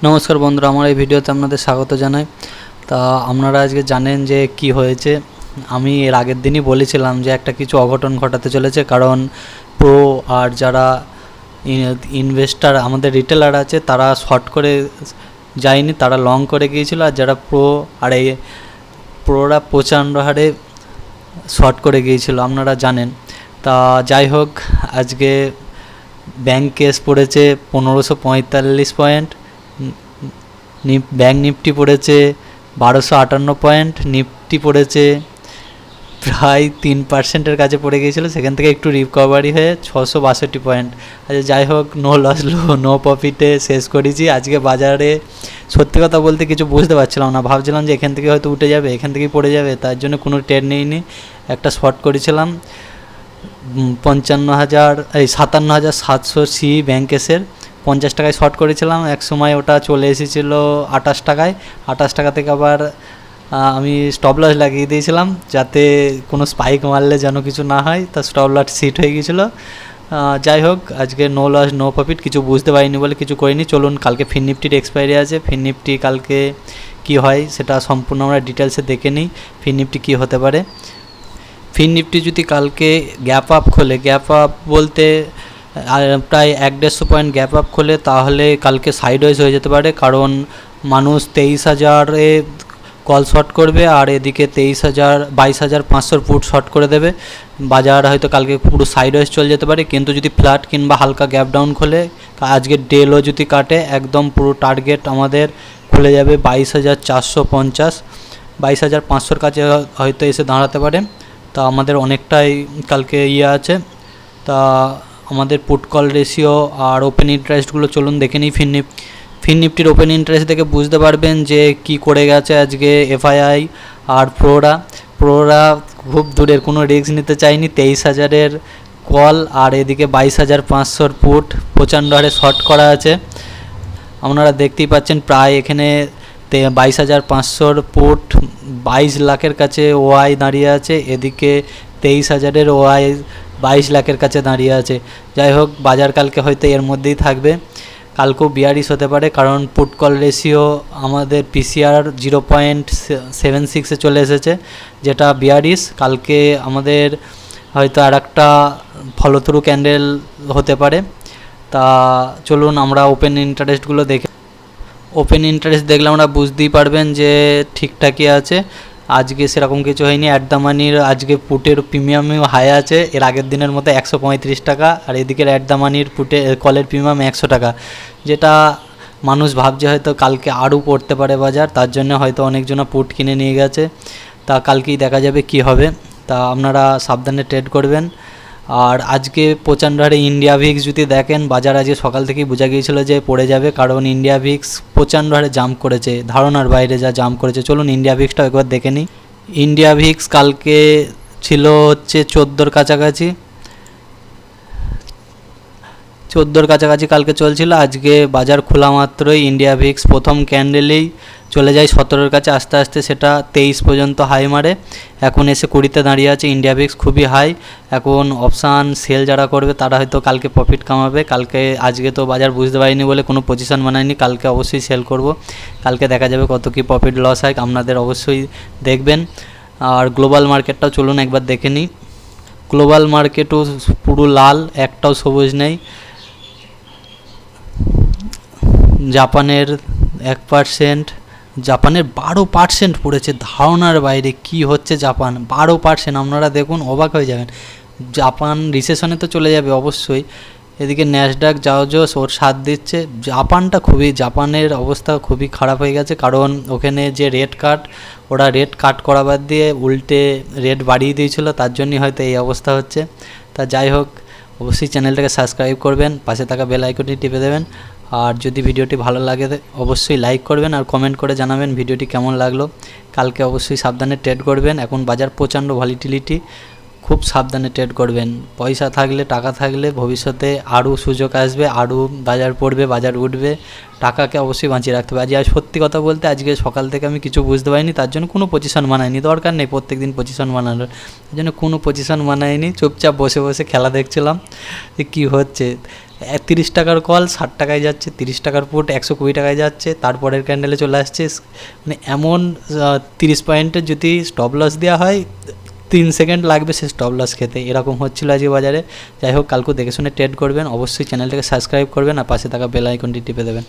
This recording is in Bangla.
নমস্কার বন্ধুরা, আমার এই ভিডিওতে আপনাদের স্বাগত জানাই। তা আপনারা আজকে জানেন যে কি হয়েছে। আমি এর আগের দিনই বলেছিলাম যে একটা কিছু অঘটন ঘটাতে চলেছে, কারণ প্রো আর যারা ইনভেস্টার আমাদের রিটেলার আছে তারা শর্ট করে যায়নি, তারা লং করে গিয়েছিল, আর যারা প্রো আর এই প্রোরা প্রচণ্ড হারে শর্ট করে গিয়েছিল আপনারা জানেন। তা যাই হোক, আজকে ব্যাংক কেস পড়েছে 1545 পয়েন্ট, ব্যাংক নিফটি পড়েছে 1258 পয়েন্ট, নিফটি পড়েছে প্রায় 3%-এর কাছে পড়ে গিয়েছিলো, সেখান থেকে একটু রিকভারি হয়ে 662 পয়েন্ট। আচ্ছা যাই হোক, নো লস নো প্রফিটে শেষ করেছি। আজকে বাজারে সত্যি কথা বলতে কিছু বুঝতে পারছিলাম না, ভাবছিলাম যে এখান থেকে হয়তো উঠে যাবে, এখান থেকেই পড়ে যাবে, তার জন্য কোনো ট্রেড নেইনি। একটা শর্ট করেছিলাম 57,700 ব্যাংকেসের 50 টাকায় শর্ট করেছিলাম। এক সময় ওটা চলে এসেছিলো 28 টাকায়। 28 টাকা থেকে আবার আমি স্টপ লস লাগিয়ে দিয়েছিলাম, যাতে কোনো স্পাইক মারলে যেন কিছু না হয়, তা স্টপ লস সিট হয়ে গিয়েছিলো। যাই হোক, আজকে নো লস নো প্রফিট, কিছু বুঝতে পারিনি বলে কিছু করিনি। চলুন, কালকে ফিন নিফটির এক্সপায়ারি আছে, ফিন নিফটি কালকে কী হয় সেটা সম্পূর্ণ আমরা ডিটেলসে দেখে নিই। ফিন নিফটি কী হতে পারে। ফিন নিফটি যদি কালকে গ্যাপ আপ খোলে, গ্যাপ আপ বলতে প্রায় 1-150 পয়েন্ট গ্যাপ আপ খোলে, তাহলে কালকে সাইডওয়েজ হয়ে যেতে পারে, কারণ মানুষ 23,000-এ কল শর্ট করবে আর এদিকে 22,500 পুট শর্ট করে দেবে। বাজার হয়তো কালকে পুরো সাইডওয়েজ চলে যেতে পারে, কিন্তু যদি ফ্ল্যাট কিংবা হালকা গ্যাপ ডাউন খোলে, আজকে ডেলও যদি কাটে, একদম পুরো টার্গেট আমাদের খুলে যাবে 22,450, 22,500-র কাছে হয়তো এসে দাঁড়াতে পারে। তা আমাদের অনেকটাই কালকে আছে। তা আমাদের পুট কল রেশিও আর ওপেন ইন্টারেস্টগুলো চলুন দেখে নিই। ফিন নিফটির ওপেন ইন্টারেস্ট দেখে বুঝতে পারবেন যে কি করে গেছে আজকে এফআইআই আর প্রোরা খুব দূরের, কোনো রিস্ক নিতে চায়নি। 23,000-এর কল আর এদিকে 22,500 পুট প্রচণ্ড হারে শর্ট করা আছে। আপনারা দেখতেই পাচ্ছেন, প্রায় এখানে 22,500 পুট 22 লাখের কাছে ওআই দাঁড়িয়ে আছে, এদিকে 23,000-এর ওআই 22 লাখের কাছে দাঁড়িয়ে আছে। যাই হোক, বাজার কালকে হয়তো এর মধ্যেই থাকবে, কালকেও বিয়ারিশ হতে পারে, কারণ পুট কল রেশিও আমাদের পিসিআর 0.76-এ চলে এসেছে, যেটা বিয়ারিশ। কালকে আমাদের হয়তো আর একটা ফলোথ্রু ক্যান্ডেল হতে পারে। তা চলুন আমরা ওপেন ইন্টারেস্টগুলো দেখে। ওপেন ইন্টারেস্ট দেখলে আমরা বুঝতেই পারবেন যে ঠিকঠাকই আছে, আজকে সেরকম কিছু হয়নি। অ্যাট দ্য মানির আজকে পুটের প্রিমিয়ামও হাই আছে, এর আগের দিনের মতো 135 টাকা, আর এদিকের অ্যাট দ্য মানির কলের প্রিমিয়াম 100 টাকা, যেটা মানুষ ভাবছে হয়তো কালকে আরও পড়তে পারে বাজার, তার জন্য হয়তো অনেকজনা পুট কিনে নিয়ে গেছে। তা কালকেই দেখা যাবে কি হবে, তা আপনারা সাবধানে ট্রেড করবেন। আর আজকে প্রচণ্ড হারে ইন্ডিয়া ভিক্স যদি দেখেন, বাজার আজকে সকাল থেকেই বোঝা গিয়েছিল যে পড়ে যাবে, কারণ ইন্ডিয়া ভিক্স প্রচণ্ড হারে জাম্প করেছে, ধারণার বাইরে যা জাম্প করেছে। চলুন ইন্ডিয়া ভিক্সটা একবার দেখে নিই। ইন্ডিয়া ভিক্স কালকে ছিল হচ্ছে 14-র কাছাকাছি, 14-র কাছাকাছি কালকে চলছিল। আজকে বাজার খোলা মাত্রই ইন্ডিয়া ভিক্স প্রথম ক্যান্ডেলেই চলে যায় 17-র কাছে, আস্তে আস্তে সেটা 23 পর্যন্ত হাই মারে, এখন এসে 20-তে দাঁড়িয়ে আছে। ইন্ডিয়া ভিক্স খুবই হাই, এখন অপশান সেল যারা করবে তারা হয়তো কালকে প্রফিট কামাবে। আজকে তো বাজার বুঝতে পারিনি বলে কোনো পজিশন বানায়নি, কালকে অবশ্যই সেল করব। কালকে দেখা যাবে কত কি প্রফিট লস হয়, আপনাদের অবশ্যই দেখবেন। আর গ্লোবাল মার্কেটটাও চলুন একবার দেখে নিই। গ্লোবাল মার্কেটও পুরো লাল, একটাও সবুজ নেই। জাপানের 1%, জাপানের 12% পড়েছে, ধারণার বাইরে। কি হচ্ছে জাপান 12%, আপনারা দেখুন অবাক হয়ে যাবেন। জাপান রিসেশনে তো চলে যাবে অবশ্যই। এদিকে ন্যাসডাক জাওজোস ওর সাথ দিচ্ছে। জাপানের অবস্থা খুবই খারাপ হয়ে গেছে, কারণ ওখানে যে ওরা রেট কাট করা বাদ দিয়ে উল্টে রেট বাড়িয়ে দিয়েছিল, তার জন্যই হয়তো এই অবস্থা হচ্ছে। তা যাই হোক, অবশ্যই চ্যানেলটাকে সাবস্ক্রাইব করবেন, পাশে থাকা বেল আইকনটি টিপে দেবেন। আর যদি ভিডিওটি ভালো লাগে অবশ্যই লাইক করবেন আর কমেন্ট করে জানাবেন ভিডিওটি কেমন লাগলো। কালকে অবশ্যই সাবধানে ট্রেড করবেন, এখন বাজার প্রচণ্ড ভলিটিলিটি, খুব সাবধানে ট্রেড করবেন। পয়সা থাকলে, টাকা থাকলে ভবিষ্যতে আরও সুযোগ আসবে, আরও বাজার পড়বে, বাজার উঠবে। টাকাকে অবশ্যই বাঁচিয়ে রাখতে হবে। আজ সত্যি কথা বলতে আজকে সকাল থেকে আমি কিছু বুঝতে পারিনি, তার জন্য কোনো পজিশন বানাইনি, দরকার নেই প্রত্যেক দিন পজিশন বানানোর, তার জন্য কোনো পজিশন বানাইনি। চুপচাপ বসে বসে খেলা দেখছিলাম যে কী হচ্ছে। 30 টাকার কল 60 টাকায় যাচ্ছে, 30 টাকার পুট 120 টাকায় যাচ্ছে, তারপরের ক্যান্ডেলে চলে আসছে। মানে এমন 30 পয়েন্টের যদি স্টপ লস দেওয়া হয় 3 সেকেন্ড লাগবে সে স্টপ লস খেতে, এরকম হচ্ছিলো আজকে বাজারে। যাই হোক, কালকে দেখে শুনে ট্রেড করবেন, অবশ্যই চ্যানেলটাকে সাবস্ক্রাইব করবেন আর পাশে থাকা বেল আইকনটি টিপে দেবেন।